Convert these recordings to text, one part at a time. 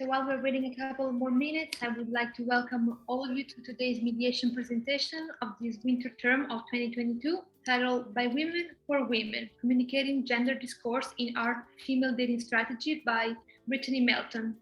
So while we're waiting a couple more minutes, I would like to welcome all of you to today's mediation presentation of this winter term of 2022, titled By Women for Women, Communicating Gender Discourse in Our Female Dating Strategy by Brittanys Melton.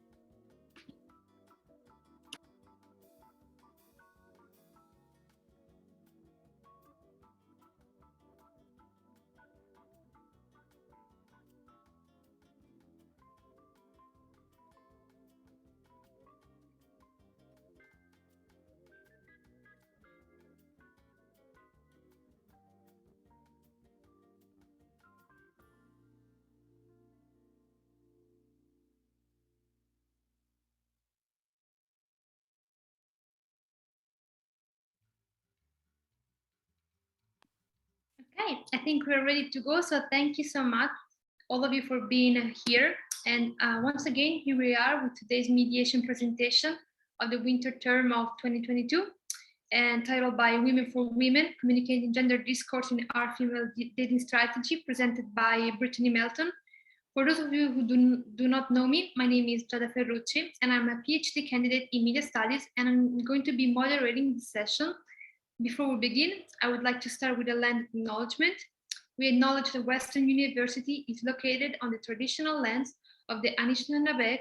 Okay, I think we're ready to go. So thank you so much, all of you, for being here. And once again, here we are with today's mediation presentation of the winter term of 2022, and titled By Women for Women, Communicating Gender Discourse in Our Female Dating Strategy, presented by Brittanys Melton. For those of you who do not know me, my name is Giada Ferrucci, and I'm a PhD candidate in media studies, and I'm going to be moderating this session. Before we begin, I would like to start with a land acknowledgement. We acknowledge that Western University is located on the traditional lands of the Anishinaabe,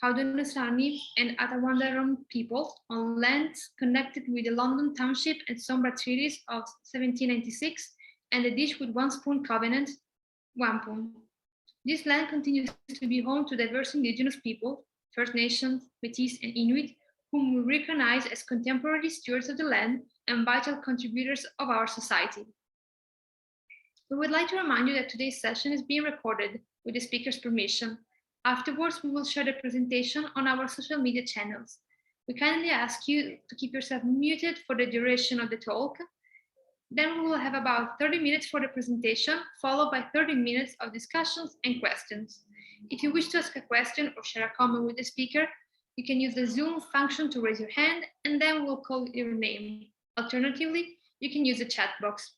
Haudenosaunee, and Attawandaron people, on lands connected with the London Township and Sombra treaties of 1796 and the Dish with One Spoon Covenant, Wampum. This land continues to be home to diverse indigenous people, First Nations, Métis, and Inuit, whom we recognize as contemporary stewards of the land and vital contributors of our society. We would like to remind you that today's session is being recorded with the speaker's permission. Afterwards, we will share the presentation on our social media channels. We kindly ask you to keep yourself muted for the duration of the talk. Then we will have about 30 minutes for the presentation, followed by 30 minutes of discussions and questions. If you wish to ask a question or share a comment with the speaker, you can use the Zoom function to raise your hand, and then we'll call your name. Alternatively, you can use the chat box.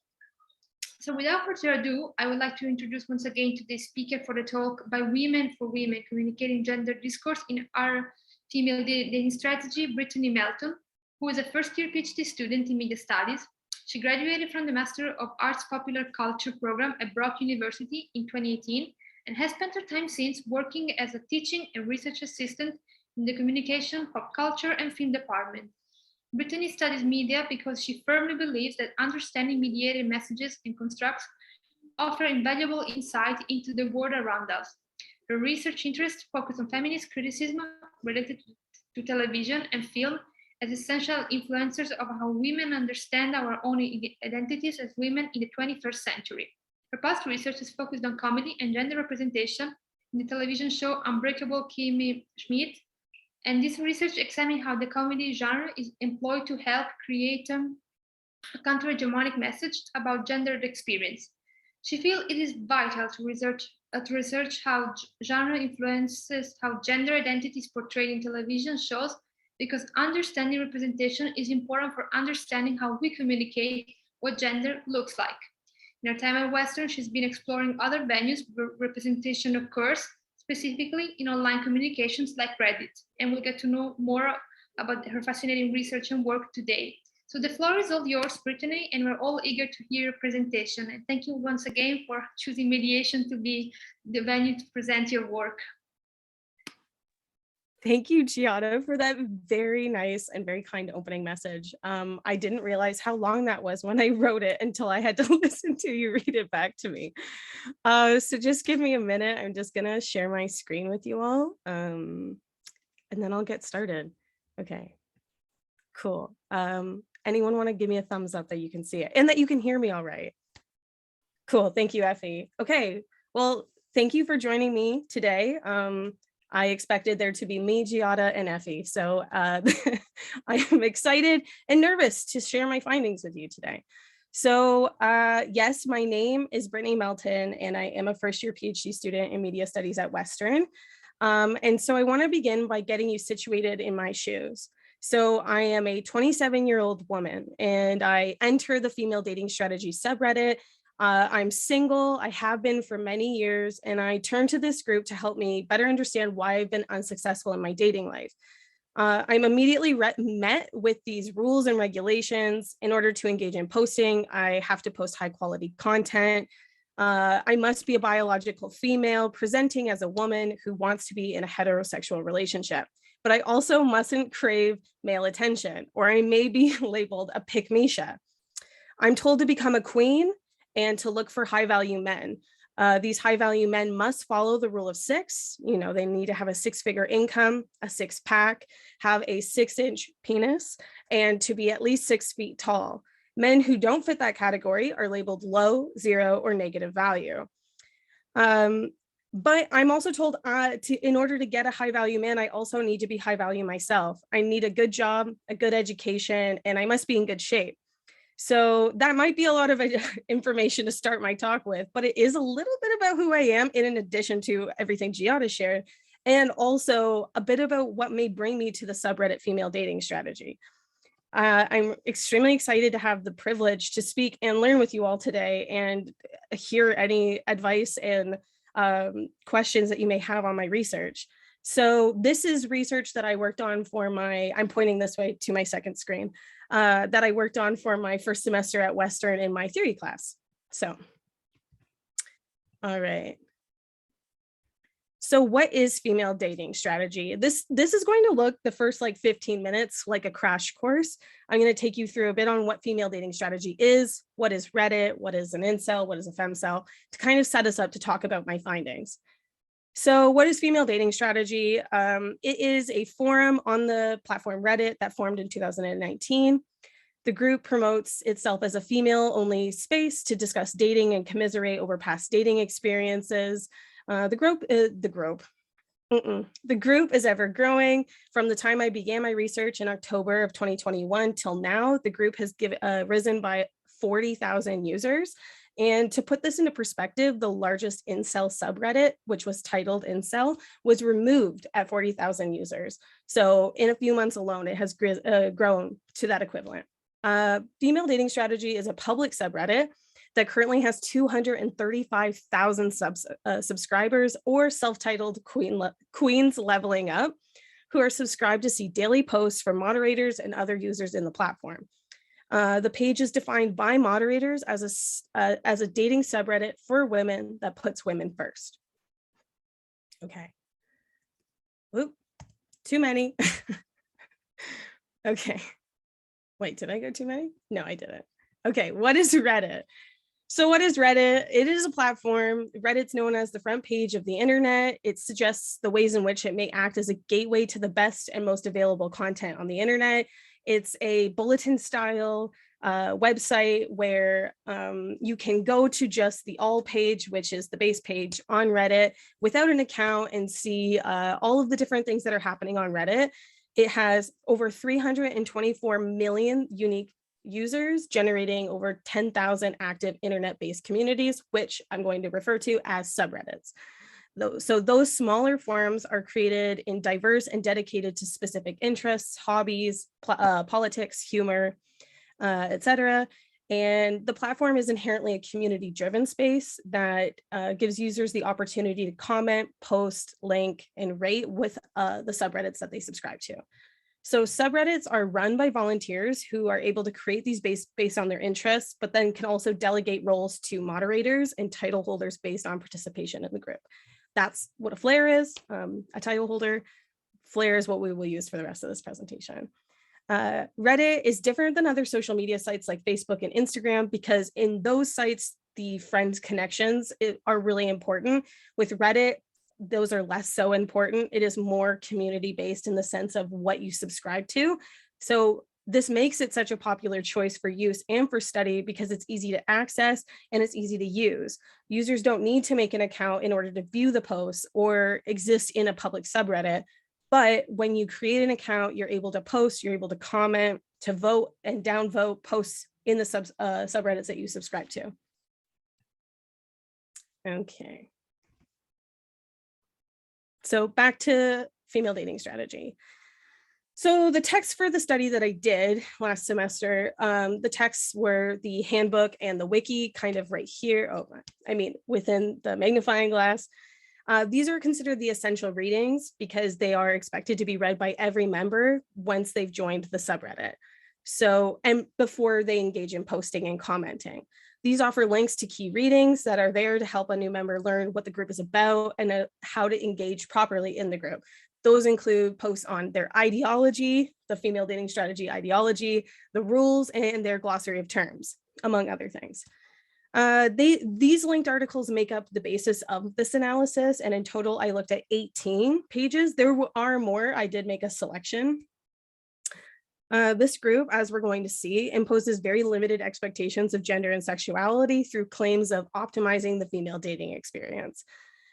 So without further ado, I would like to introduce once again today's speaker for the talk By Women for Women, Communicating Gender Discourse in Our Female Dating Strategy, Brittanys Melton, who is a first-year PhD student in media studies. She graduated from the Master of Arts Popular Culture program at Brock University in 2018 and has spent her time since working as a teaching and research assistant in the communication, pop culture, and film department. Brittanys studies media because she firmly believes that understanding mediated messages and constructs offer invaluable insight into the world around us. Her research interests focus on feminist criticism related to television and film as essential influencers of how women understand our own identities as women in the 21st century. Her past research is focused on comedy and gender representation in the television show Unbreakable Kimmy Schmidt, and this research examines how the comedy genre is employed to help create a counter-hegemonic message about gendered experience. She feels it is vital to research how genre influences how gender identity is portrayed in television shows, because understanding representation is important for understanding how we communicate what gender looks like. In her time at Western, she's been exploring other venues where representation occurs, specifically in online communications like Reddit, and we'll get to know more about her fascinating research and work today. So the floor is all yours, Brittanys, and we're all eager to hear your presentation. And thank you once again for choosing mediation to be the venue to present your work. Thank you, Giada, for that very nice and very kind opening message. I didn't realize how long that was when I wrote it until I had to listen to you read it back to me. So just give me a minute. I'm just gonna share my screen with you all, and then I'll get started. Okay, cool. Anyone want to give me a thumbs up that you can see it and that you can hear me all right? Cool, thank you, Effie. Okay, well, thank you for joining me today. I expected there to be me, Giada, and Effie. So I am excited and nervous to share my findings with you today. So yes, my name is Brittanys Melton, and I am a first-year PhD student in media studies at Western. And so I want to begin by getting you situated in my shoes. So I am a 27-year-old woman, and I enter the female dating strategy subreddit I'm single, I have been for many years, and I turned to this group to help me better understand why I've been unsuccessful in my dating life. I'm immediately met with these rules and regulations. In order to engage in posting, I have to post high quality content. I must be a biological female presenting as a woman who wants to be in a heterosexual relationship. But I also mustn't crave male attention, or I may be labeled a pick-me-sha. I'm told to become a queen and to look for high value men. These high value men must follow the rule of 6. You know, they need to have a 6-figure income, a 6-pack, have a 6-inch penis, and to be at least 6 feet tall. Men who don't fit that category are labeled low, 0, or negative value. But I'm also told in order to get a high value man, I also need to be high value myself. I need a good job, a good education, and I must be in good shape. So that might be a lot of information to start my talk with, but it is a little bit about who I am in addition to everything Giada shared, and also a bit about what may bring me to the subreddit Female Dating Strategy. I'm extremely excited to have the privilege to speak and learn with you all today and hear any advice and questions that you may have on my research. So this is research that I worked on for I'm pointing this way to my second screen, that I worked on for my first semester at Western in my theory class. So, all right. So what is female dating strategy? This is going to look the first like 15 minutes like a crash course. I'm going to take you through a bit on what female dating strategy is, what is Reddit, what is an incel, what is a Femme Cell, to kind of set us up to talk about my findings. So what is female dating strategy? It is a forum on the platform Reddit that formed in 2019. The group promotes itself as a female-only space to discuss dating and commiserate over past dating experiences. The group is ever growing. From the time I began my research in October of 2021 till now, the group has risen by 40,000 users. And to put this into perspective, the largest incel subreddit, which was titled Incell, was removed at 40,000 users. So in a few months alone, it has grown to that equivalent. Female Dating Strategy is a public subreddit that currently has 235,000 subscribers, or self-titled queens leveling up, who are subscribed to see daily posts from moderators and other users in the platform. The page is defined by moderators as a dating subreddit for women that puts women first. Okay. Oop, too many. Okay. Wait, did I go too many? No, I didn't. Okay, what is Reddit? So what is Reddit? It is a platform. Reddit's known as the front page of the internet. It suggests the ways in which it may act as a gateway to the best and most available content on the internet. It's a bulletin style website where you can go to just the all page, which is the base page on Reddit, without an account and see all of the different things that are happening on Reddit. It has over 324 million unique users, generating over 10,000 active internet-based communities, which I'm going to refer to as subreddits. So those smaller forums are created in diverse and dedicated to specific interests, hobbies, politics, humor, etc. And the platform is inherently a community-driven space that gives users the opportunity to comment, post, link, and rate with the subreddits that they subscribe to. So subreddits are run by volunteers who are able to create these based on their interests, but then can also delegate roles to moderators and title holders based on participation in the group. That's what a flare is, a title holder. Flare is what we will use for the rest of this presentation. Reddit is different than other social media sites like Facebook and Instagram because in those sites, the friend connections are really important. With Reddit, those are less so important. It is more community-based in the sense of what you subscribe to. So this makes it such a popular choice for use and for study because it's easy to access and it's easy to use. Users don't need to make an account in order to view the posts or exist in a public subreddit. But when you create an account, you're able to post, you're able to comment, to vote and downvote posts in the subreddits that you subscribe to. Okay. So back to female dating strategy. So the texts for the study that I did last semester, the texts were the handbook and the wiki kind of right here. Oh, I mean, within the magnifying glass. These are considered the essential readings because they are expected to be read by every member once they've joined the subreddit. So, and before they engage in posting and commenting. These offer links to key readings that are there to help a new member learn what the group is about and how to engage properly in the group. Those include posts on their ideology, the female dating strategy ideology, the rules, and their glossary of terms, among other things. These linked articles make up the basis of this analysis, and in total, I looked at 18 pages. There are more. I did make a selection. This group, as we're going to see, imposes very limited expectations of gender and sexuality through claims of optimizing the female dating experience.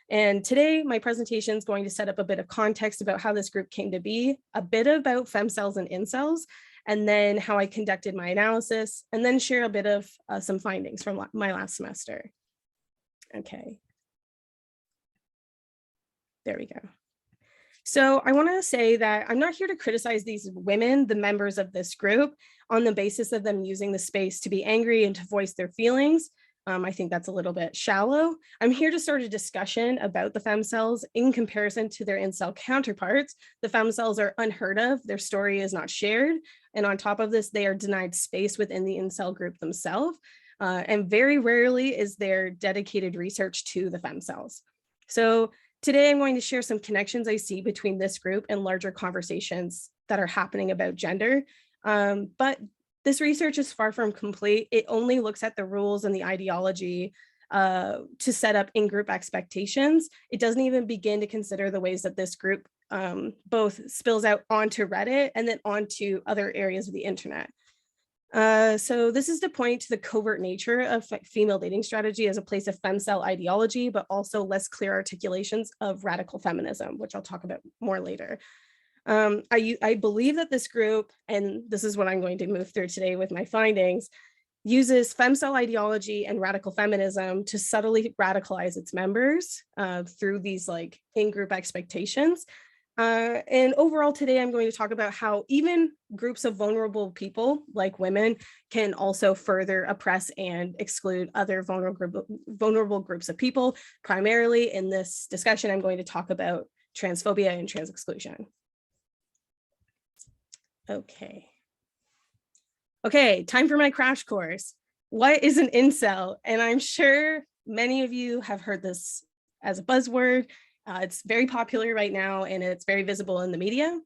And today, my presentation is going to set up a bit of context about how this group came to be, a bit about Femme Cells and Incells, and then how I conducted my analysis, and then share a bit of some findings from my last semester. Okay. There we go. So I want to say that I'm not here to criticize these women, the members of this group, on the basis of them using the space to be angry and to voice their feelings. I think that's a little bit shallow. I'm here to start a discussion about the Femme Cells in comparison to their incel counterparts. The Femme Cells are unheard of, their story is not shared, and on top of this, they are denied space within the incel group themselves, and very rarely is there dedicated research to the Femme Cells. So today I'm going to share some connections I see between this group and larger conversations that are happening about gender, but this research is far from complete. It only looks at the rules and the ideology to set up in-group expectations. It doesn't even begin to consider the ways that this group both spills out onto Reddit and then onto other areas of the internet. So this is to point to the covert nature of female dating strategy as a place of femme cell ideology, but also less clear articulations of radical feminism, which I'll talk about more later. I believe that this group, and this is what I'm going to move through today with my findings, uses femme cell ideology and radical feminism to subtly radicalize its members through these like in-group expectations. And overall today, I'm going to talk about how even groups of vulnerable people like women can also further oppress and exclude other vulnerable groups of people. Primarily in this discussion, I'm going to talk about transphobia and trans exclusion. Okay, time for my crash course. What is an incel? And I'm sure many of you have heard this as a buzzword. It's very popular right now and it's very visible in the media.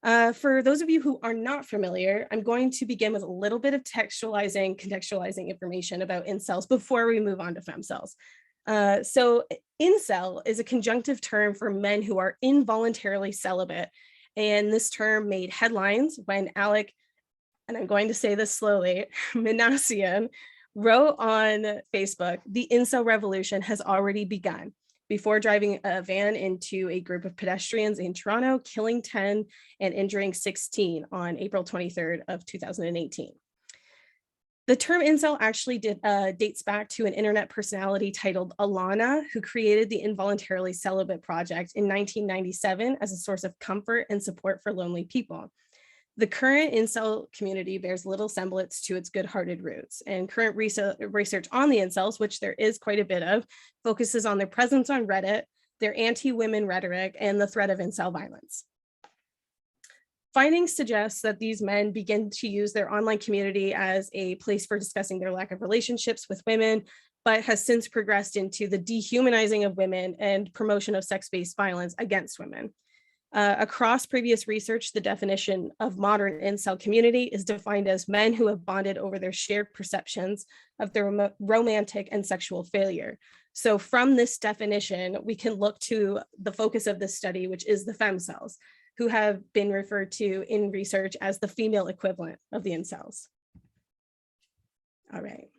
For those of you who are not familiar, I'm going to begin with a little bit of contextualizing information about incels before we move on to femme cells. So incel is a conjunctive term for men who are involuntarily celibate. And this term made headlines when Alec, and I'm going to say this slowly, Minassian, wrote on Facebook, "The incel revolution has already begun," before driving a van into a group of pedestrians in Toronto, killing 10 and injuring 16 on April 23rd of 2018. The term incel actually dates back to an internet personality titled Alana, who created the Involuntarily Celibate Project in 1997 as a source of comfort and support for lonely people. The current incel community bears little semblance to its good-hearted roots, and current research on the incels, which there is quite a bit of, focuses on their presence on Reddit, their anti-women rhetoric, and the threat of incel violence. Findings suggest that these men begin to use their online community as a place for discussing their lack of relationships with women, but has since progressed into the dehumanizing of women and promotion of sex-based violence against women. Across previous research, the definition of modern incel community is defined as men who have bonded over their shared perceptions of their romantic and sexual failure. So from this definition, we can look to the focus of this study, which is the Femme Cells, who have been referred to in research as the female equivalent of the incels. All right.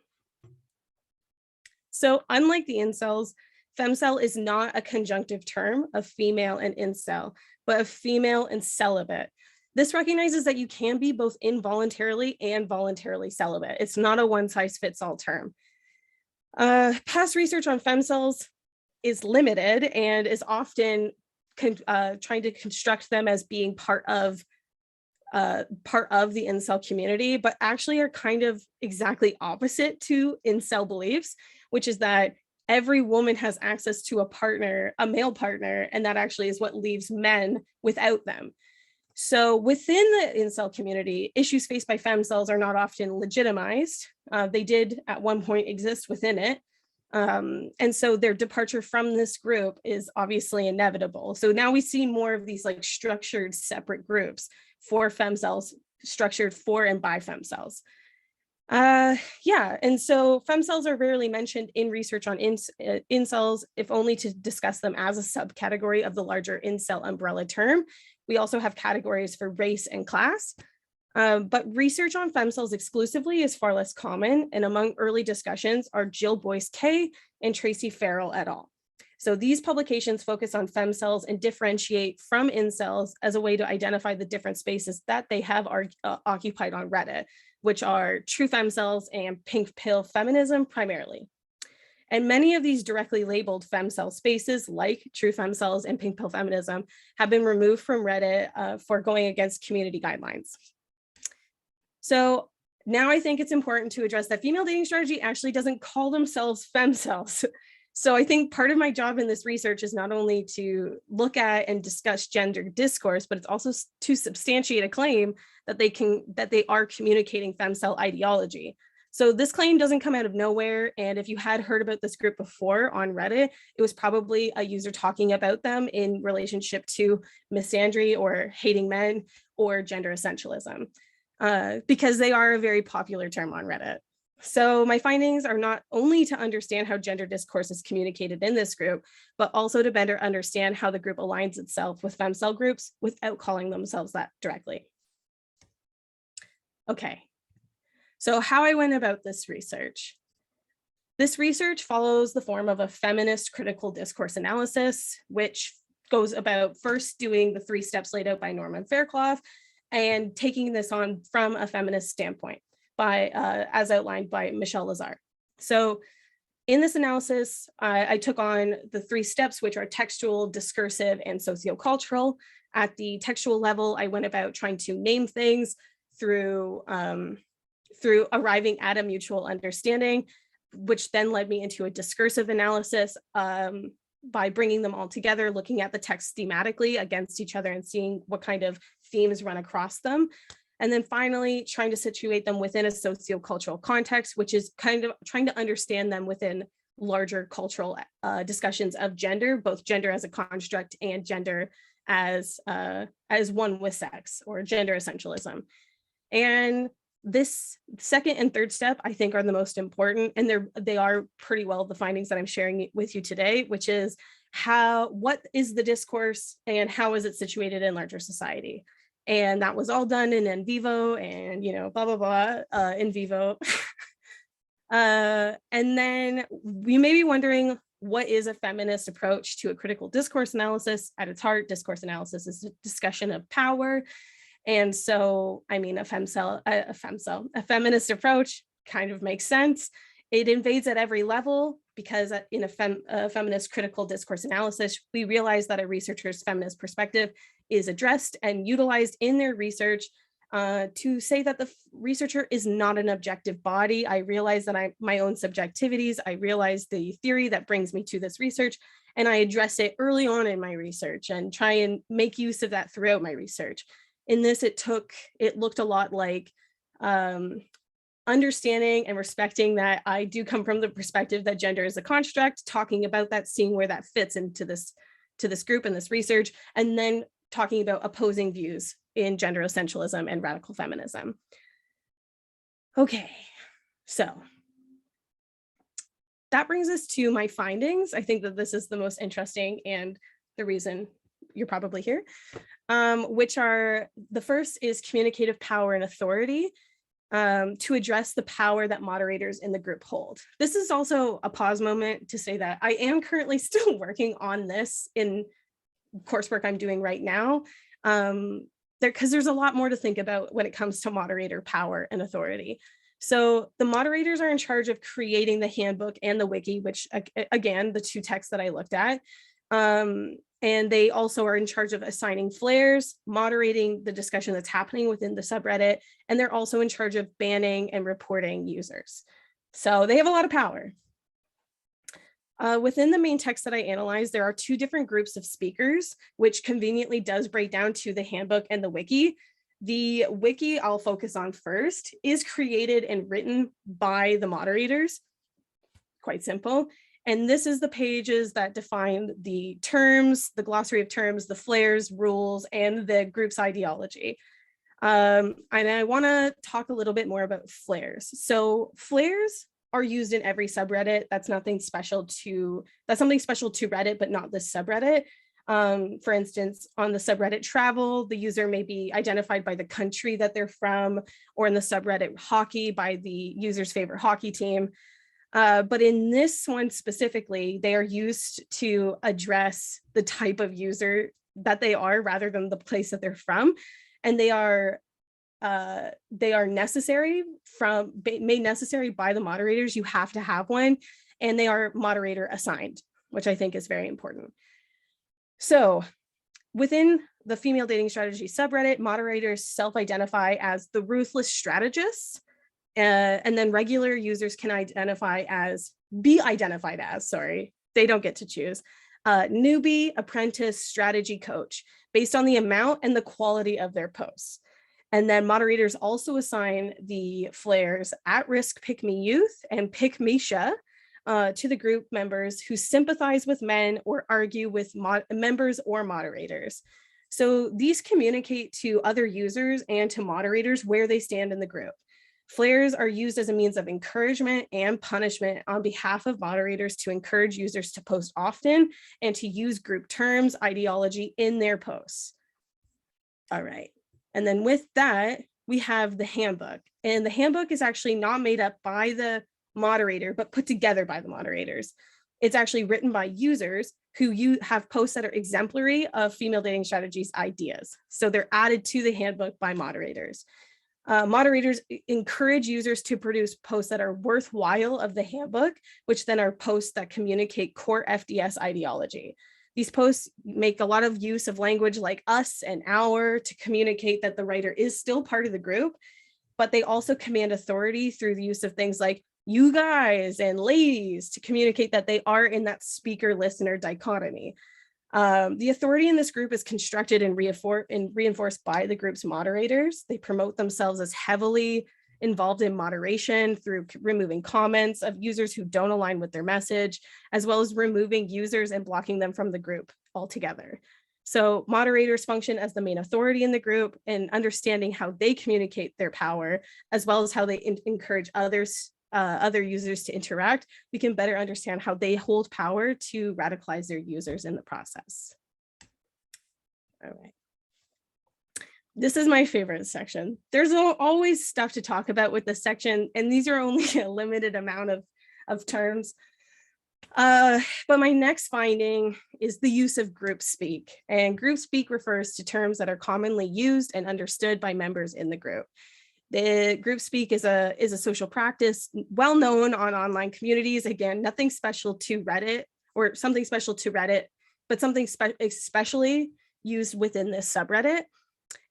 So unlike the incels, femcel is not a conjunctive term of female and incel, but of female and celibate. This recognizes that you can be both involuntarily and voluntarily celibate. It's not a one-size-fits-all term. Past research on femcels is limited and is often trying to construct them as being part of part of the incel community, but actually are kind of exactly opposite to incel beliefs, which is that every woman has access to a partner, a male partner, and that actually is what leaves men without them. So within the incel community, issues faced by Femme Cells are not often legitimized. They did at one point exist within it. And so their departure from this group is obviously inevitable. So now we see more of these like structured separate groups for Femme Cells, structured for and by Femme Cells. Yeah, and so Femme Cells are rarely mentioned in research on incels, if only to discuss them as a subcategory of the larger incel umbrella term. We also have categories for race and class. But research on Femme Cells exclusively is far less common, and among early discussions are Jill Boyce Kay and Tracy Farrell et al. So these publications focus on Femme Cells and differentiate from incels as a way to identify the different spaces that they have occupied on Reddit, which are true Femme Cells and pink pill feminism primarily. And many of these directly labeled Femme Cell spaces, like true Femme Cells and pink pill feminism, have been removed from Reddit for going against community guidelines. So now I think it's important to address that female dating strategy actually doesn't call themselves Femme Cells. So I think part of my job in this research is not only to look at and discuss gender discourse, but it's also to substantiate a claim that they are communicating Femme Cell ideology. So this claim doesn't come out of nowhere. And if you had heard about this group before on Reddit, it was probably a user talking about them in relationship to misandry or hating men or gender essentialism. Because they are a very popular term on Reddit. So my findings are not only to understand how gender discourse is communicated in this group, but also to better understand how the group aligns itself with Femme Cell groups without calling themselves that directly. Okay, so how I went about this research. This research follows the form of a feminist critical discourse analysis, which goes about first doing the 3 steps laid out by Norman Fairclough and taking this on from a feminist standpoint by, as outlined by Michelle Lazar. So in this analysis, I took on the 3 steps, which are textual, discursive, and sociocultural. At the textual level, I went about trying to name things through arriving at a mutual understanding, which then led me into a discursive analysis by bringing them all together, looking at the text thematically against each other and seeing what kind of themes run across them. And then finally, trying to situate them within a sociocultural context, which is kind of trying to understand them within larger cultural discussions of gender, both gender as a construct and gender as one with sex, or gender essentialism. And this second and third step, I think, are the most important, and they are pretty well the findings that I'm sharing with you today, which is what is the discourse and how is it situated in larger society? And that was all done in vivo and, blah, blah, blah, in vivo. And then we may be wondering, what is a feminist approach to a critical discourse analysis? At its heart, discourse analysis is a discussion of power. And so, I mean, a feminist approach kind of makes sense. It invades at every level because in a feminist critical discourse analysis, we realize that a researcher's feminist perspective is addressed and utilized in their research to say that the researcher is not an objective body. I realize that my own subjectivities, I realize the theory that brings me to this research, and I address it early on in my research and try and make use of that throughout my research. In this, it looked a lot like understanding and respecting that I do come from the perspective that gender is a construct, talking about that, seeing where that fits into this group and this research, and then talking about opposing views in gender essentialism and radical feminism. Okay, so that brings us to my findings. I think that this is the most interesting and the reason you're probably here, which are, the first is communicative power and authority, to address the power that moderators in the group hold. This is also a pause moment to say that I am currently still working on this in coursework I'm doing right now, because there's a lot more to think about when it comes to moderator power and authority. So the moderators are in charge of creating the handbook and the wiki, which again, the 2 texts that I looked at. And they also are in charge of assigning flares, moderating the discussion that's happening within the subreddit, and they're also in charge of banning and reporting users. So they have a lot of power. Within the main text that I analyzed, there are two different groups of speakers, which conveniently does break down to the handbook and the wiki. The wiki I'll focus on first is created and written by the moderators. Quite simple. And this is the pages that define the terms, the glossary of terms, the flares, rules, and the group's ideology. And I want to talk a little bit more about flares. So flares are used in every subreddit. That's something special to Reddit, but not this subreddit. For instance, on the subreddit travel, the user may be identified by the country that they're from, or in the subreddit hockey by the user's favorite hockey team. But in this one specifically, they are used to address the type of user that they are rather than the place that they're from. And they are necessary made necessary by the moderators. You have to have one, and they are moderator assigned, which I think is very important. So within the female dating strategy subreddit, moderators self-identify as the ruthless strategists, and then regular users can be identified as, they don't get to choose, newbie, apprentice, strategy coach, based on the amount and the quality of their posts. And then moderators also assign the flares at-risk pick-me youth and pick-me-sha to the group members who sympathize with men or argue with members or moderators. So these communicate to other users and to moderators where they stand in the group. Flares are used as a means of encouragement and punishment on behalf of moderators to encourage users to post often and to use group terms, ideology in their posts. All right. And then with that, we have the handbook. And the handbook is actually not made up by the moderator, but put together by the moderators. It's actually written by users who have posts that are exemplary of female dating strategies ideas. So they're added to the handbook by moderators. Moderators encourage users to produce posts that are worthwhile of the handbook, which then are posts that communicate core FDS ideology. These posts make a lot of use of language like us and our to communicate that the writer is still part of the group, but they also command authority through the use of things like you guys and ladies to communicate that they are in that speaker-listener dichotomy. The authority in this group is constructed and reinforced by the group's moderators. They promote themselves as heavily involved in moderation through removing comments of users who don't align with their message, as well as removing users and blocking them from the group altogether. So moderators function as the main authority in the group and understanding how they communicate their power, as well as how they encourage other users to interact. We can better understand how they hold power to radicalize their users in the process. All right. This is my favorite section. There's always stuff to talk about with this section, and these are only a limited amount of terms. But my next finding is the use of group speak. And group speak refers to terms that are commonly used and understood by members in the group. The group speak is a social practice well known on online communities. Again, nothing special to Reddit or something special to Reddit, but something especially used within this subreddit.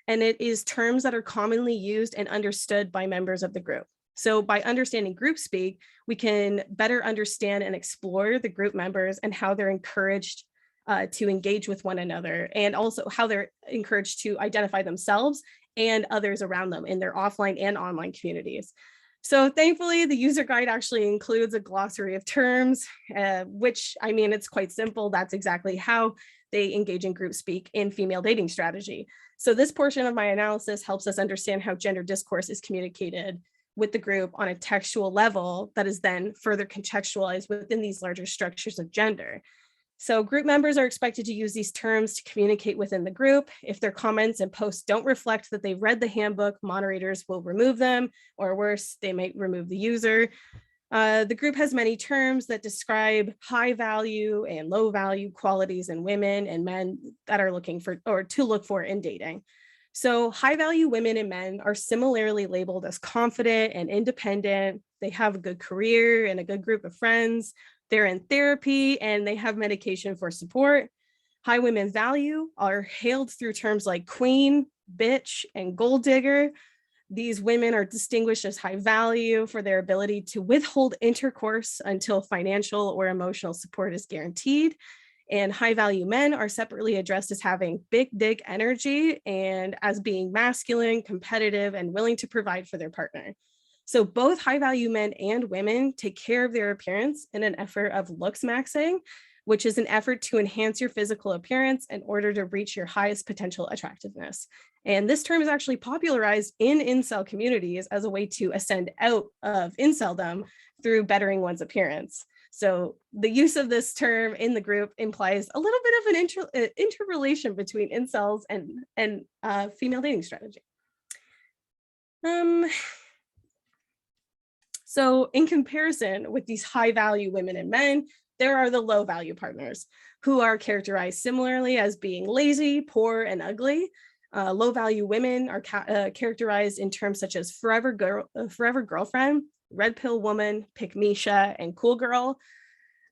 And it is terms that are commonly used and understood by members of the group. So by understanding group speak, we can better understand and explore the group members and how they're encouraged to engage with one another, and also how they're encouraged to identify themselves and others around them in their offline and online communities. So thankfully, the user guide actually includes a glossary of terms, which, I mean, it's quite simple. That's exactly how they engage in group speak in female dating strategy. So this portion of my analysis helps us understand how gender discourse is communicated with the group on a textual level that is then further contextualized within these larger structures of gender. So group members are expected to use these terms to communicate within the group. If their comments and posts don't reflect that they've read the handbook, moderators will remove them, or worse, they might remove the user. The group has many terms that describe high value and low value qualities in women and men that are looking for or to look for in dating. So high value women and men are similarly labeled as confident and independent. They have a good career and a good group of friends. They're in therapy and they have medication for support. High women value are hailed through terms like queen, bitch, and gold digger. These women are distinguished as high value for their ability to withhold intercourse until financial or emotional support is guaranteed. And high value men are separately addressed as having big dick energy and as being masculine, competitive, and willing to provide for their partner. So both high value men and women take care of their appearance in an effort of looks maxing, which is an effort to enhance your physical appearance in order to reach your highest potential attractiveness. And this term is actually popularized in incel communities as a way to ascend out of inceldom through bettering one's appearance. So the use of this term in the group implies a little bit of an interrelation between incels and female dating strategy. So in comparison with these high value women and men, there are the low value partners who are characterized similarly as being lazy, poor, and ugly. Low value women are characterized in terms such as forever girlfriend, red pill woman, pick Misha, and cool girl.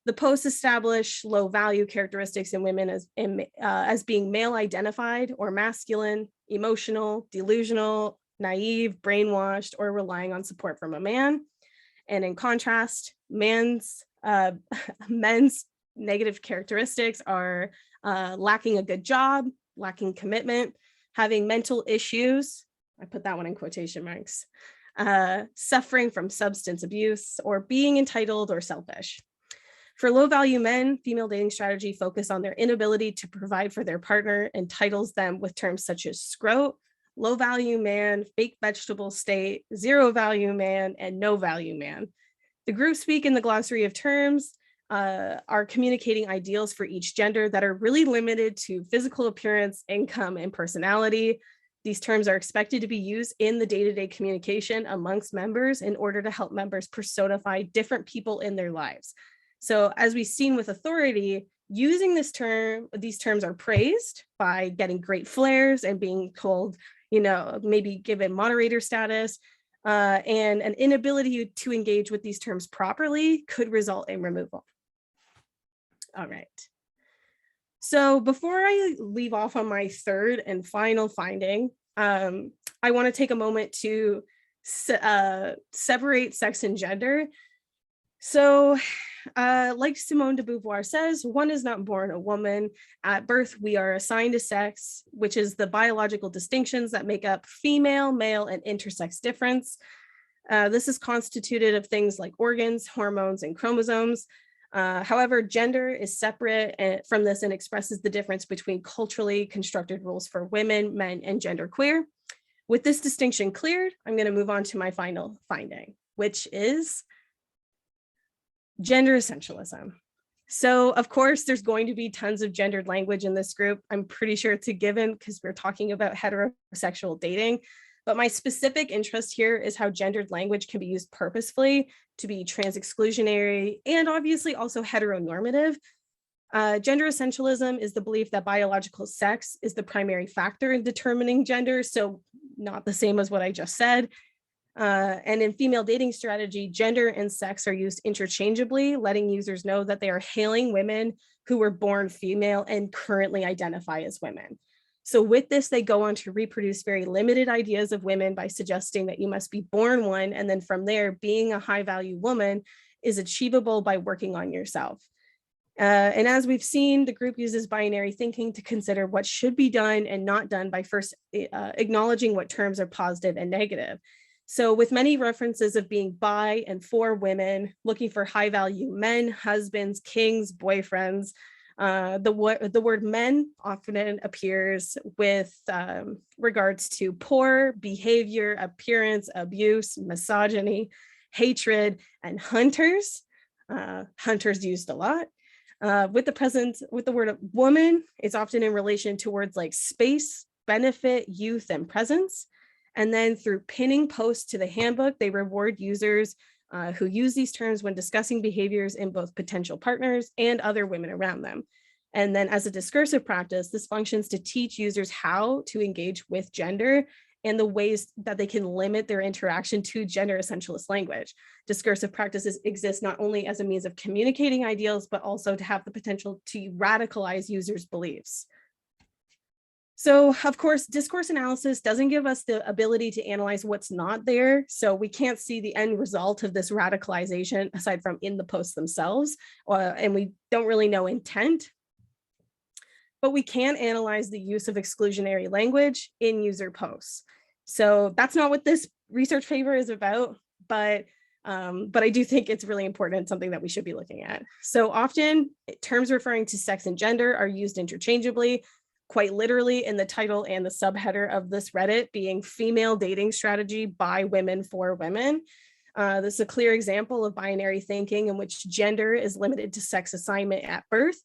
The posts establish low value characteristics in women as being male identified or masculine, emotional, delusional, naive, brainwashed, or relying on support from a man. And in contrast, men's negative characteristics are lacking a good job, lacking commitment, having mental issues, I put that one in quotation marks, suffering from substance abuse, or being entitled or selfish. For low value men, female dating strategy focus on their inability to provide for their partner and titles them with terms such as scrote, low value man, fake vegetable state, zero value man, and no value man. The group speak in the glossary of terms are communicating ideals for each gender that are really limited to physical appearance, income, and personality. These terms are expected to be used in the day-to-day communication amongst members in order to help members personify different people in their lives. So as we've seen with authority, using these terms are praised by getting great flares and being told, maybe given moderator status, and an inability to engage with these terms properly could result in removal. All right. So before I leave off on my third and final finding, I want to take a moment to separate sex and gender. So like Simone de Beauvoir says, one is not born a woman. At birth, we are assigned a sex, which is the biological distinctions that make up female, male, and intersex difference. This is constituted of things like organs, hormones, and chromosomes. However, gender is separate from this and expresses the difference between culturally constructed rules for women, men, and genderqueer. With this distinction cleared, I'm going to move on to my final finding, which is gender essentialism. So of course, there's going to be tons of gendered language in this group. I'm pretty sure it's a given because we're talking about heterosexual dating. But my specific interest here is how gendered language can be used purposefully to be trans exclusionary and obviously also heteronormative. Gender essentialism is the belief that biological sex is the primary factor in determining gender. So not the same as what I just said. And in female dating strategy, gender and sex are used interchangeably, letting users know that they are hailing women who were born female and currently identify as women. So with this, they go on to reproduce very limited ideas of women by suggesting that you must be born one, and then from there, being a high value woman is achievable by working on yourself. And as we've seen, the group uses binary thinking to consider what should be done and not done by first acknowledging what terms are positive and negative. So with many references of being bi and for women, looking for high value men, husbands, kings, boyfriends, the word men often appears with regards to poor behavior, appearance, abuse, misogyny, hatred, and hunters. Hunters used a lot. With the word woman, it's often in relation to words like space, benefit, youth, and presence. And then through pinning posts to the handbook, they reward users who use these terms when discussing behaviors in both potential partners and other women around them. And then as a discursive practice, this functions to teach users how to engage with gender and the ways that they can limit their interaction to gender essentialist language. Discursive practices exist not only as a means of communicating ideals, but also to have the potential to radicalize users' beliefs. So, of course, discourse analysis doesn't give us the ability to analyze what's not there. So we can't see the end result of this radicalization aside from in the posts themselves, and we don't really know intent. But we can analyze the use of exclusionary language in user posts. So that's not what this research paper is about, but I do think it's really important and something that we should be looking at. So often terms referring to sex and gender are used interchangeably, quite literally in the title and the subheader of this Reddit being female dating strategy by women for women. This is a clear example of binary thinking in which gender is limited to sex assignment at birth.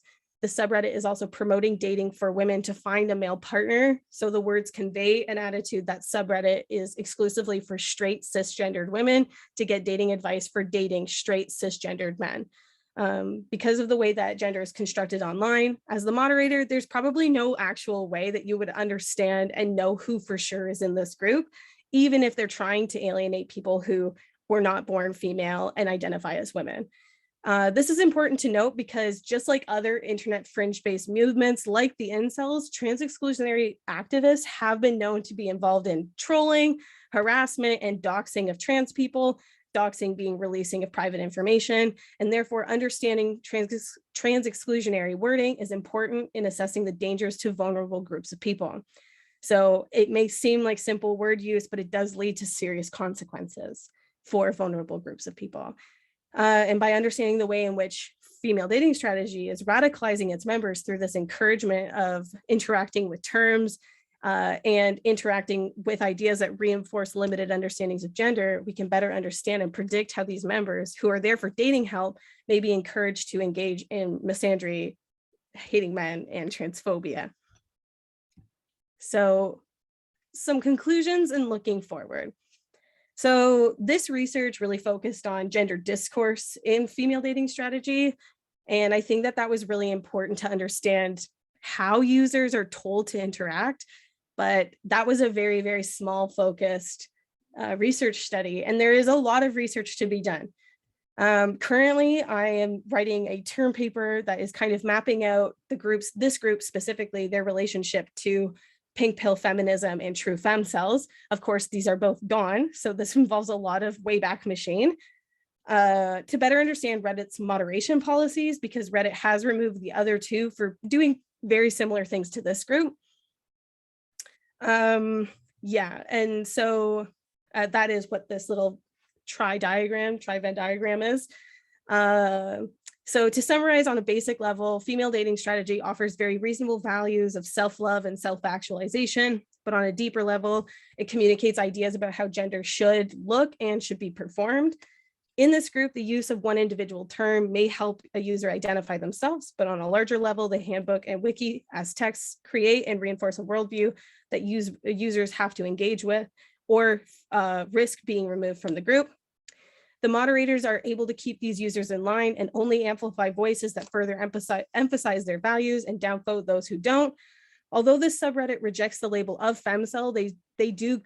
The subreddit is also promoting dating for women to find a male partner. So the words convey an attitude that subreddit is exclusively for straight cisgendered women to get dating advice for dating straight cisgendered men. Because of the way that gender is constructed online, as the moderator, there's probably no actual way that you would understand and know who for sure is in this group, even if they're trying to alienate people who were not born female and identify as women. This is important to note because just like other internet fringe-based movements like the Incells, trans-exclusionary activists have been known to be involved in trolling, harassment, and doxing of trans people, doxing being releasing of private information, and therefore understanding trans-exclusionary wording is important in assessing the dangers to vulnerable groups of people. So it may seem like simple word use, but it does lead to serious consequences for vulnerable groups of people. And by understanding the way in which female dating strategy is radicalizing its members through this encouragement of interacting with terms and interacting with ideas that reinforce limited understandings of gender, we can better understand and predict how these members who are there for dating help may be encouraged to engage in misandry, hating men, and transphobia. So some conclusions and looking forward. So this research really focused on gender discourse in female dating strategy. And I think that that was really important to understand how users are told to interact. But that was a very, very small focused research study. And there is a lot of research to be done. Currently, I am writing a term paper that is kind of mapping out the groups, this group specifically, their relationship to pink pill feminism and true Femme Cells. Of course, these are both gone. So this involves a lot of Wayback Machine. To better understand Reddit's moderation policies, because Reddit has removed the other two for doing very similar things to this group. Yeah, and so that is what this little tri-Venn diagram is. So to summarize on a basic level, female dating strategy offers very reasonable values of self-love and self-actualization, but on a deeper level, it communicates ideas about how gender should look and should be performed. In this group, the use of one individual term may help a user identify themselves, but on a larger level, the handbook and wiki as texts create and reinforce a worldview that users have to engage with or risk being removed from the group. The moderators are able to keep these users in line and only amplify voices that further emphasize their values and downvote those who don't. Although this subreddit rejects the label of femcell, they do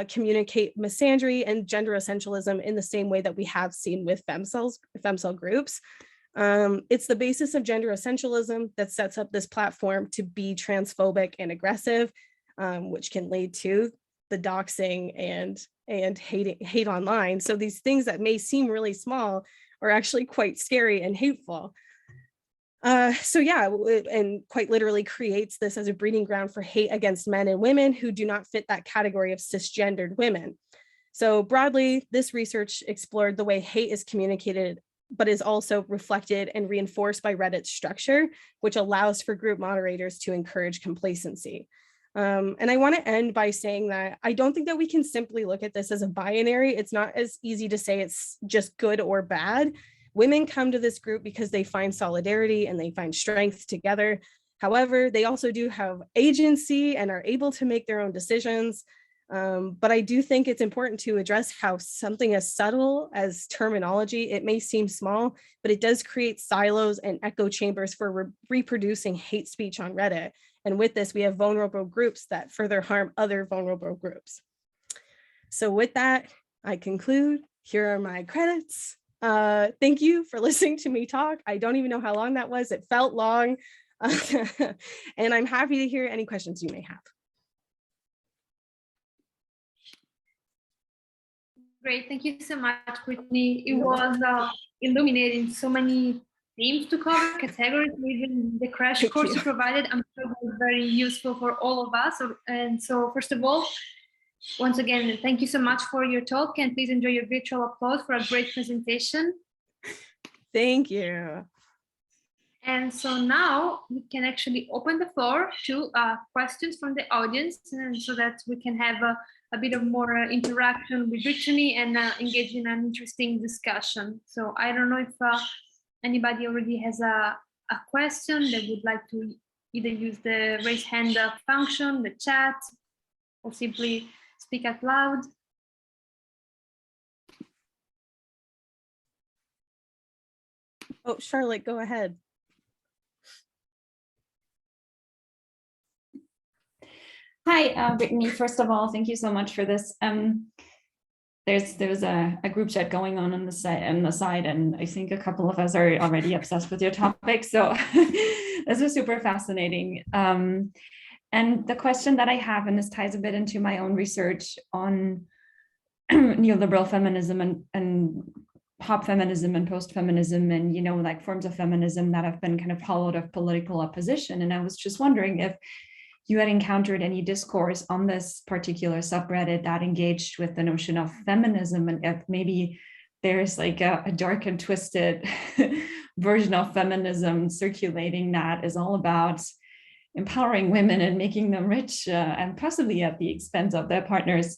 communicate misandry and gender essentialism in the same way that we have seen with femcell groups. It's the basis of gender essentialism that sets up this platform to be transphobic and aggressive, which can lead to the doxing and hate online. So these things that may seem really small are actually quite scary and hateful. So yeah, and quite literally creates this as a breeding ground for hate against men and women who do not fit that category of cisgendered women. So broadly, this research explored the way hate is communicated, but is also reflected and reinforced by Reddit's structure, which allows for group moderators to encourage complacency. And I want to end by saying that I don't think that we can simply look at this as a binary. It's not as easy to say it's just good or bad. Women come to this group because they find solidarity and they find strength together. However, they also do have agency and are able to make their own decisions. But I do think it's important to address how something as subtle as terminology, it may seem small, but it does create silos and echo chambers for reproducing hate speech on Reddit. And with this, we have vulnerable groups that further harm other vulnerable groups. So with that, I conclude. Here are my credits. Thank you for listening to me talk. I don't even know how long that was. It felt long. And I'm happy to hear any questions you may have. Great, thank you so much, Brittany. It was illuminating, so many themes to cover, categories, even the crash course you provided. I'm sure it was very useful for all of us. And so first of all, once again, thank you so much for your talk, and please enjoy your virtual applause for a great presentation. Thank you. And so now we can actually open the floor to questions from the audience, and so that we can have a bit of more interaction with Brittany and engage in an interesting discussion. So I don't know if anybody already has a question they would like to either use the raise hand function, the chat, or simply speak out loud. Oh, Charlotte, go ahead. Hi, Brittany. First of all, thank you so much for this. There's a group chat going on the side, and I think a couple of us are already obsessed with your topic. So this is super fascinating. And the question that I have, and this ties a bit into my own research on neoliberal feminism and pop feminism and post-feminism, and like forms of feminism that have been kind of hollowed of political opposition. And I was just wondering if you had encountered any discourse on this particular subreddit that engaged with the notion of feminism, and if maybe there's like a dark and twisted version of feminism circulating that is all about empowering women and making them rich, and possibly at the expense of their partners,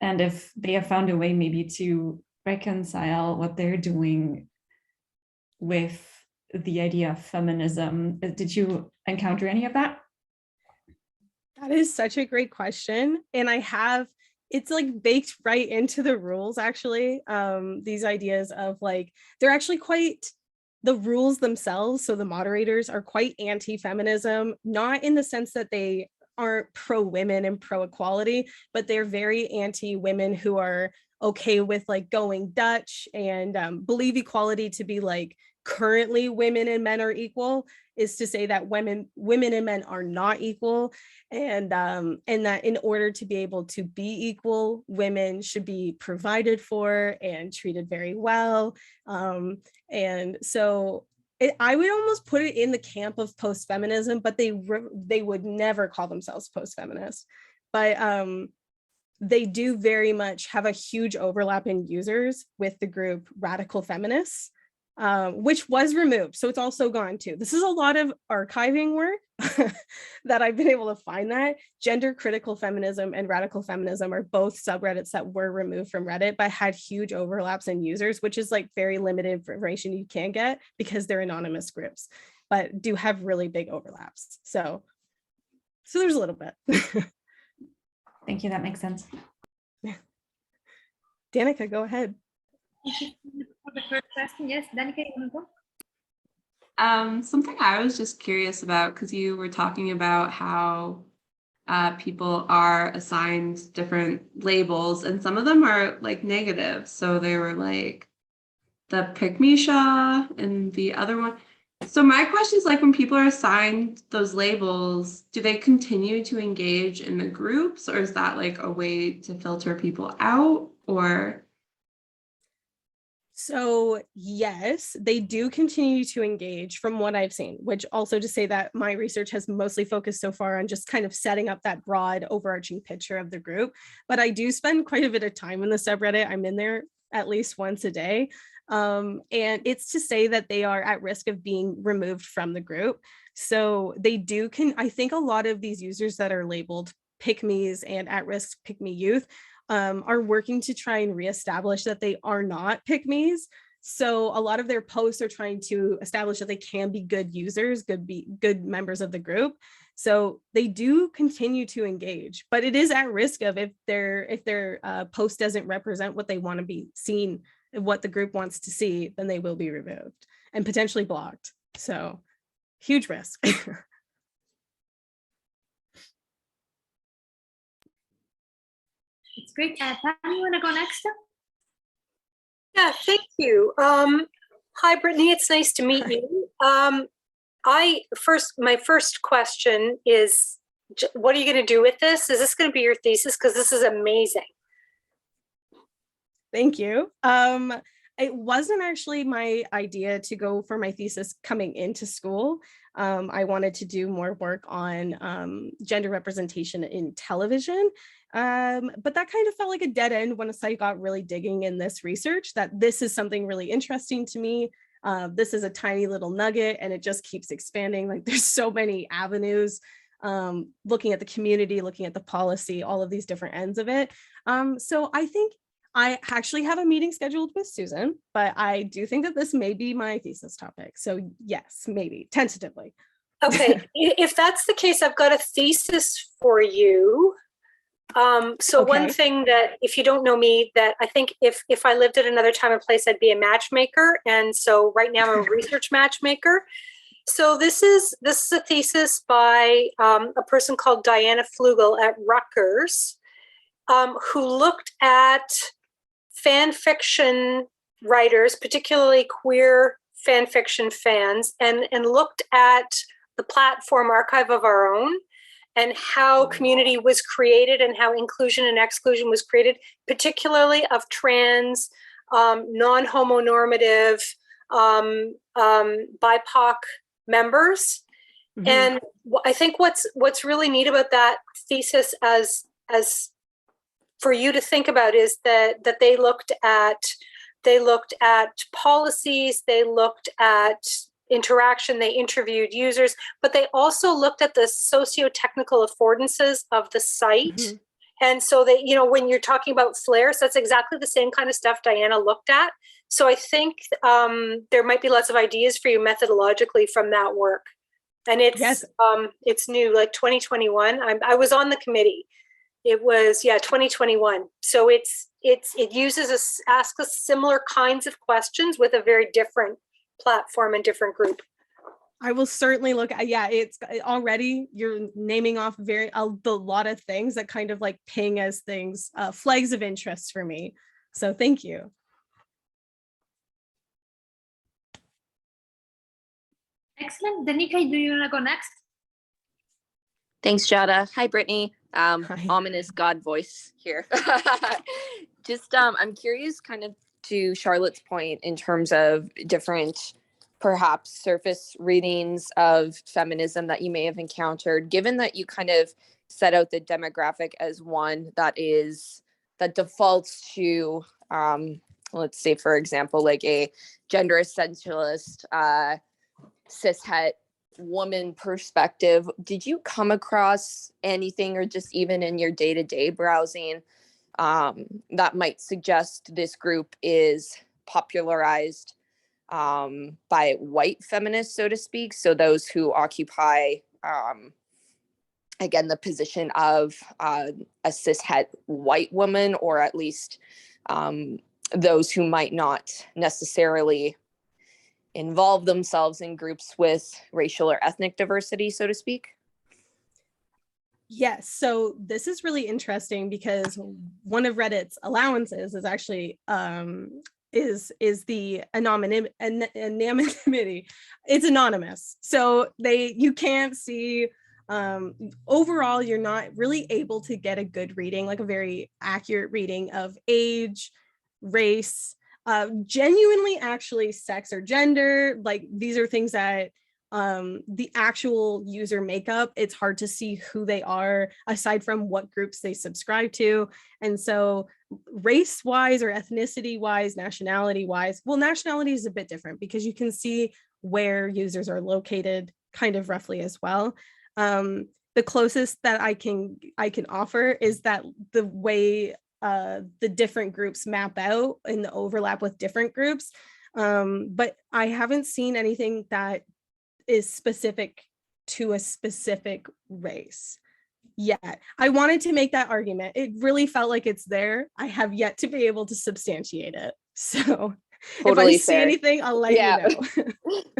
and if they have found a way maybe to reconcile what they're doing with the idea of feminism. Did you encounter any of that? That is such a great question. And it's like baked right into the rules, actually. These ideas of like, they're actually quite, the rules themselves, so the moderators are quite anti-feminism, not in the sense that they aren't pro-women and pro-equality, but they're very anti-women who are okay with like going Dutch and believe equality to be like currently women and men are equal, is to say that women and men are not equal, and that in order to be able to be equal, women should be provided for and treated very well. And so I would almost put it in the camp of post-feminism, but they would never call themselves post-feminist. But they do very much have a huge overlap in users with the group Radical Feminists, which was removed. So it's also gone too. This is a lot of archiving work that I've been able to find. That gender critical feminism and radical feminism are both subreddits that were removed from Reddit, but had huge overlaps in users, which is like very limited information you can get because they're anonymous groups, but do have really big overlaps. So there's a little bit. Thank you, that makes sense. Danica, go ahead. Thank you for the first question. Yes, Danica, you want to go? Something I was just curious about, because you were talking about how people are assigned different labels, and some of them are like negative. So they were like the pick-me-sha and the other one. So my question is, like, when people are assigned those labels, do they continue to engage in the groups, or is that like a way to filter people out? Or so yes, they do continue to engage from what I've seen, which also to say that my research has mostly focused so far on just kind of setting up that broad overarching picture of the group. But I do spend quite a bit of time in the subreddit. I'm in there at least once a day. And it's to say that they are at risk of being removed from the group. So they I think a lot of these users that are labeled pick-me's and at-risk pick-me youth are working to try and reestablish that they are not pick-me's. So a lot of their posts are trying to establish that they can be good users, good members of the group. So they do continue to engage, but it is at risk of if their post doesn't represent what they want to be seen, what the group wants to see, then they will be removed and potentially blocked. So huge risk. It's great. Pam, you want to go next? Yeah, thank you. Hi, Brittany. It's nice to meet you. My first question is, what are you going to do with this? Is this going to be your thesis? Because this is amazing. Thank you. It wasn't actually my idea to go for my thesis coming into school. I wanted to do more work on gender representation in television. But that kind of felt like a dead end once I got really digging in this research, that this is something really interesting to me. This is a tiny little nugget and it just keeps expanding. Like there's so many avenues, looking at the community, looking at the policy, all of these different ends of it. So I think I actually have a meeting scheduled with Susan, but I do think that this may be my thesis topic. So yes, maybe, tentatively. Okay, if that's the case, I've got a thesis for you. So Okay. one thing that, if you don't know me, that I think if I lived at another time and place, I'd be a matchmaker. And so right now I'm a research matchmaker. So this is a thesis by a person called Diana Flugel at Rutgers, who looked at fan fiction writers, particularly queer fan fiction fans, and looked at the platform Archive of Our Own and how community was created and how inclusion and exclusion was created, particularly of trans, non-homonormative, BIPOC members. Mm-hmm. And I think what's really neat about that thesis as for you to think about is that they looked at policies, they looked at interaction, they interviewed users, but they also looked at the socio-technical affordances of the site. Mm-hmm. And so they, when you're talking about flares, that's exactly the same kind of stuff Diana looked at. So I think there might be lots of ideas for you methodologically from that work. And it's new, like 2021. I was on the committee. It was 2021. So it asks us similar kinds of questions with a very different platform and different group. I will certainly look at, it's already, you're naming off a lot of things that kind of like ping as things, flags of interest for me. So thank you. Excellent. Danica, do you want to go next? Thanks, Jada. Hi, Brittany. Hi. Ominous God voice here. Just, I'm curious kind of to Charlotte's point in terms of different, perhaps surface readings of feminism that you may have encountered, given that you kind of set out the demographic as one that defaults to, let's say, for example, like a gender essentialist, cishet woman perspective. Did you come across anything, or just even in your day-to-day browsing, that might suggest this group is popularized by white feminists, so to speak? So those who occupy, again, the position of a cishet white woman, or at least those who might not necessarily involve themselves in groups with racial or ethnic diversity, so to speak? Yes, so this is really interesting because one of Reddit's allowances is actually is the anonymity. It's anonymous, so you can't see. Overall, you're not really able to get a good reading, like a very accurate reading of age, race, genuinely actually sex or gender. Like these are things that the actual user makeup, it's hard to see who they are aside from what groups they subscribe to. And so race wise or ethnicity wise, nationality wise, well, nationality is a bit different because you can see where users are located kind of roughly as well. The closest that I can offer is that the way the different groups map out in the overlap with different groups. But I haven't seen anything that is specific to a specific race yet. I wanted to make that argument. It really felt like it's there. I have yet to be able to substantiate it. So Totally if I see anything, I'll let you know.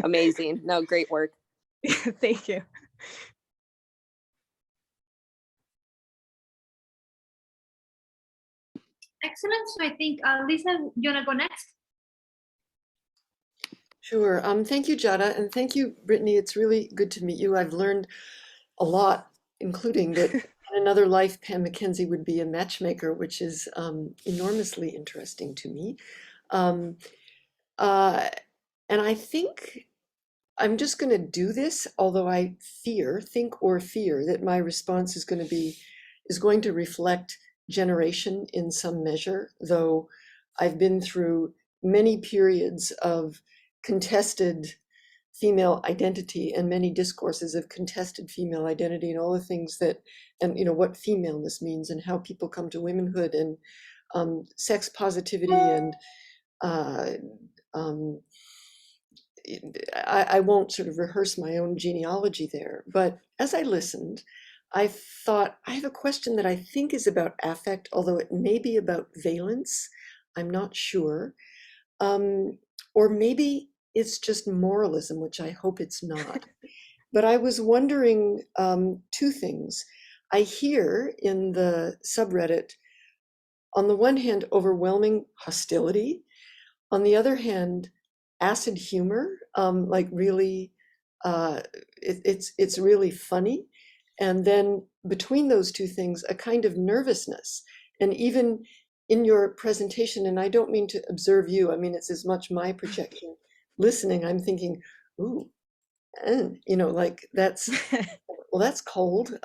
Amazing. No, great work. Thank you. Excellent. So I think, Lisa, you wanna go next? Sure. Thank you, Jada, and thank you, Brittany. It's really good to meet you. I've learned a lot, including that in another life, Pam McKenzie would be a matchmaker, which is enormously interesting to me. And I think I'm just going to do this, although I think or fear that my response is going to reflect generation in some measure, though I've been through many periods of contested female identity and many discourses of contested female identity and all the things that, and what femaleness means and how people come to womanhood and sex positivity and I won't sort of rehearse my own genealogy there, but as I listened, I thought I have a question that I think is about affect, although it may be about valence. I'm not sure. Or maybe it's just moralism, which I hope it's not. But I was wondering two things. I hear in the subreddit, on the one hand, overwhelming hostility. On the other hand, acid humor, like really, it's really funny. And then between those two things, a kind of nervousness. And even in your presentation, and I don't mean to observe you, I mean, it's as much my projection. Listening, I'm thinking, ooh, and like that's, well, that's cold,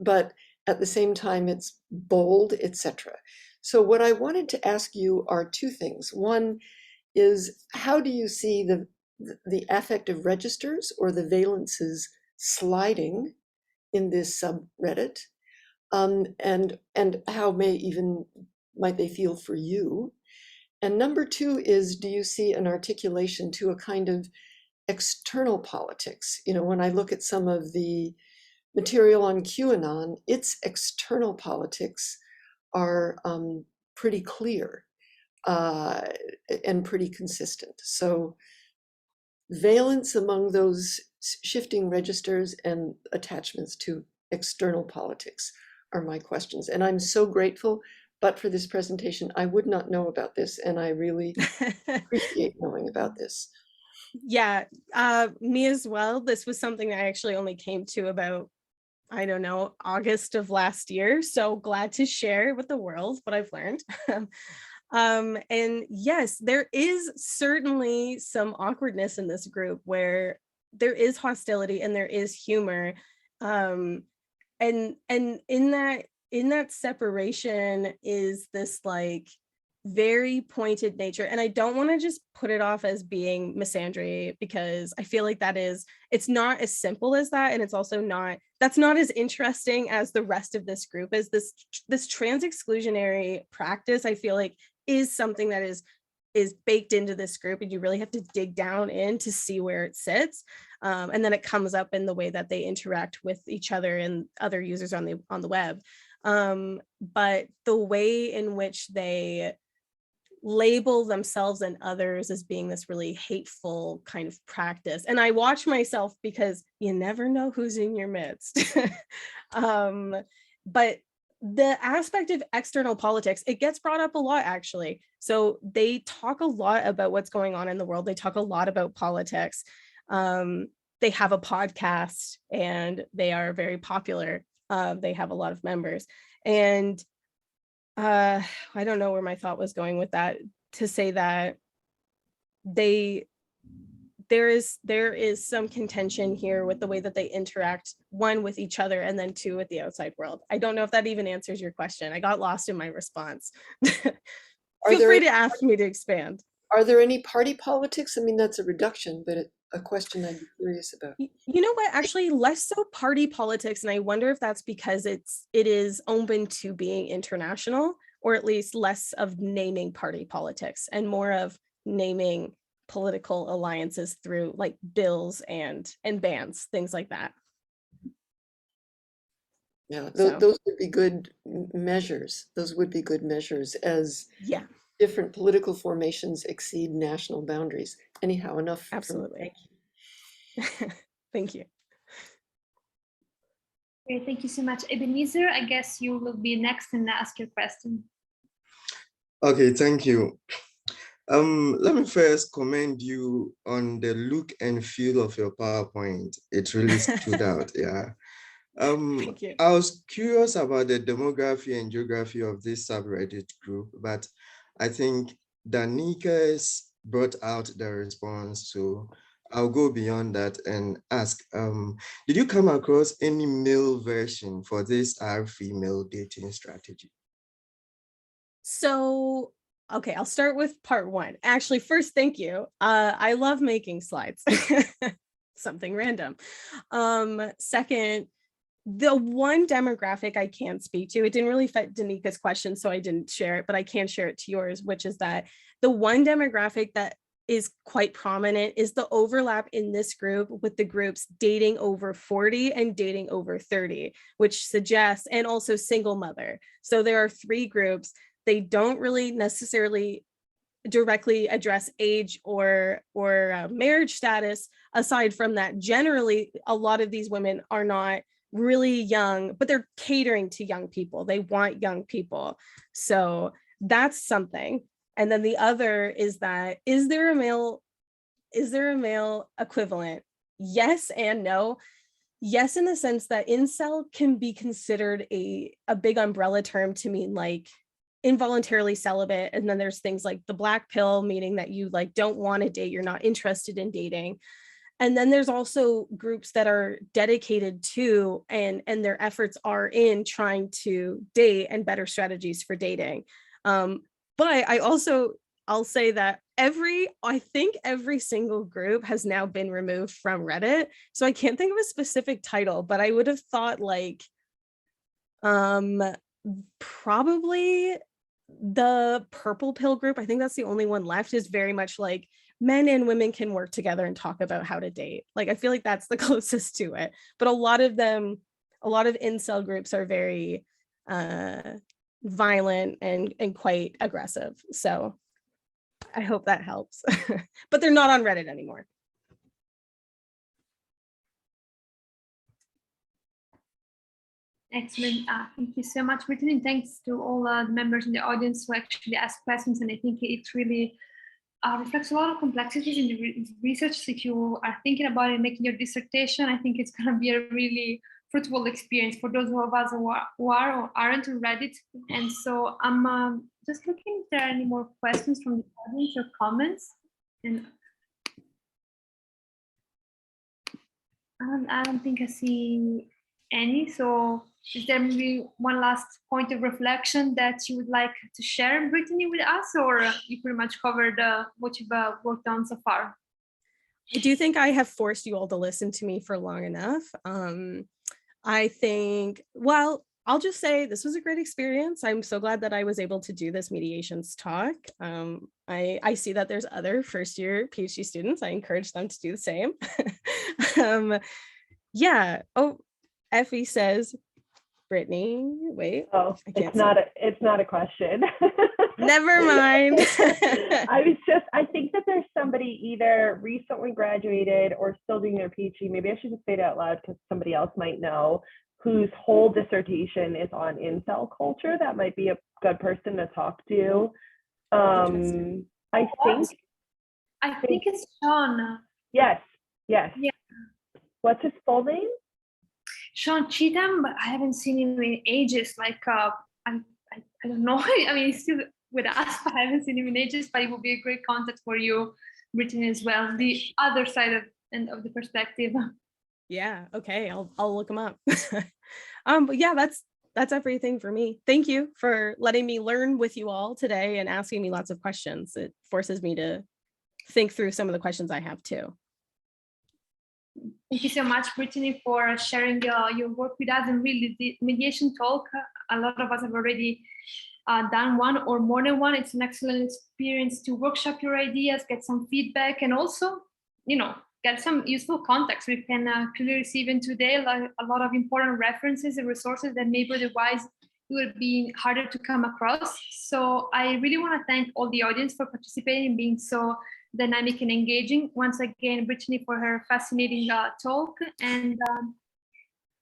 but at the same time, it's bold, etc. So what I wanted to ask you are two things. One is, how do you see the affective registers or the valences sliding in this subreddit, and how might they feel for you? And number two is, do you see an articulation to a kind of external politics? When I look at some of the material on QAnon, its external politics are pretty clear and pretty consistent. So valence among those shifting registers and attachments to external politics are my questions. And I'm so grateful, but for this presentation, I would not know about this, and I really appreciate knowing about this. Yeah, me as well. This was something I actually only came to about, I don't know, August of last year. So glad to share with the world what I've learned. And yes, there is certainly some awkwardness in this group where there is hostility and there is humor. And in that separation is this like very pointed nature. And I don't want to just put it off as being misandry, because I feel like it's not as simple as that. And it's also that's not as interesting as the rest of this group. As this trans exclusionary practice, I feel like is something that is baked into this group, and you really have to dig down in to see where it sits. And then it comes up in the way that they interact with each other and other users on the web. But the way in which they label themselves and others as being this really hateful kind of practice. And I watch myself because you never know who's in your midst. But the aspect of external politics, it gets brought up a lot, actually. So they talk a lot about what's going on in the world. They talk a lot about politics. They have a podcast and they are very popular. They have a lot of members. And I don't know where my thought was going with that, to say that there is some contention here with the way that they interact, one with each other and then two with the outside world. I don't know if that even answers your question. I got lost in my response. Feel free to ask me to expand. Are there any party politics? I mean, that's a reduction, but a question I'd be curious about. You know what, actually less so party politics. And I wonder if that's because it is open to being international, or at least less of naming party politics and more of naming political alliances through like bills and bans, things like that. Yeah, those would be good measures. Those would be good measures as different political formations exceed national boundaries. Anyhow, enough. Absolutely. Thank you. Okay, thank you so much. Benezer, I guess you will be next and ask your question. Okay, thank you. Let me first commend you on the look and feel of your PowerPoint. It really stood out, yeah. Thank you. I was curious about the demography and geography of this subreddit group, but I think Danika's brought out the response, so I'll go beyond that and ask, did you come across any male version for this female dating strategy? So, okay, I'll start with part one. Actually, first, thank you. I love making slides. Something random. Second, the one demographic I can speak to, it didn't really fit Danika's question, so I didn't share it, but I can share it to yours, which is that the one demographic that is quite prominent is the overlap in this group with the groups dating over 40 and dating over 30, which suggests, and also single mother. So there are three groups. They don't really necessarily directly address age or marriage status. Aside from that, generally, a lot of these women are not really young, but they're catering to young people. They want young people. So that's something. And then the other is that, is there a male equivalent? Yes and no. Yes, in the sense that incel can be considered a big umbrella term to mean like involuntarily celibate, and then there's things like the black pill, meaning that you like don't want to date, you're not interested in dating. And then there's also groups that are dedicated to and their efforts are in trying to date and better strategies for dating. But I'll say that I think every single group has now been removed from Reddit, so I can't think of a specific title, but I would have thought like probably the purple pill group, I think that's the only one left, is very much like men and women can work together and talk about how to date. Like, I feel like that's the closest to it. But a lot of incel groups are very violent and quite aggressive. So I hope that helps. But they're not on Reddit anymore. Excellent. Thank you so much, Brittany. And thanks to all the members in the audience who actually asked questions. And I think it really reflects a lot of complexities in the research. So if you are thinking about it, making your dissertation, I think it's going to be a really fruitful experience for those of us who are or aren't on Reddit. And so I'm just looking if there are any more questions from the audience or comments. And I don't think I see any. So is there maybe one last point of reflection that you would like to share, Brittany, with us, or you pretty much covered what you've worked on so far? I do think I have forced you all to listen to me for long enough. I think, well, I'll just say this was a great experience. I'm so glad that I was able to do this mediations talk. I see that there's other first-year PhD students. I encourage them to do the same. Yeah. Oh, Effie says, Brittany, wait. Oh, it's not a question. Never mind. I think that there's somebody either recently graduated or still doing their PhD. Maybe I should just say it out loud because somebody else might know, whose whole dissertation is on incel culture. That might be a good person to talk to. I think it's Sean. Yes. Yeah. What's his full name? Sean Cheatham, but I haven't seen him in ages. Like, I don't know. I mean, he's still with us, but I haven't seen him in ages. But it would be a great contact for you, Brittany, as well. The other side of the perspective. Yeah. Okay. I'll look him up. But yeah, that's everything for me. Thank you for letting me learn with you all today and asking me lots of questions. It forces me to think through some of the questions I have too. Thank you so much, Brittany, for sharing your work with us. And really, the mediation talk, a lot of us have already done one or more than one. It's an excellent experience to workshop your ideas, get some feedback, and also, get some useful context. We can clearly see even today like a lot of important references and resources that maybe otherwise it would be harder to come across. So I really want to thank all the audience for participating and being so dynamic and engaging. Once again, Brittany, for her fascinating talk. And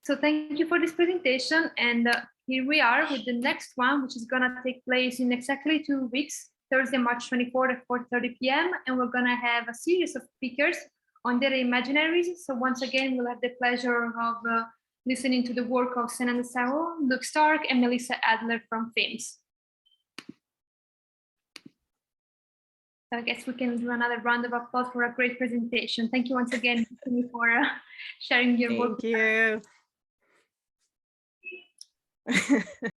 so thank you for this presentation. And here we are with the next one, which is gonna take place in exactly 2 weeks, Thursday, March 24th at 4:30 p.m. And we're gonna have a series of speakers on their imaginaries. So once again, we'll have the pleasure of listening to the work of Senna Sau, Luke Stark, and Melissa Adler from FEMS. So I guess we can do another round of applause for a great presentation. Thank you once again for sharing your work. Thank you.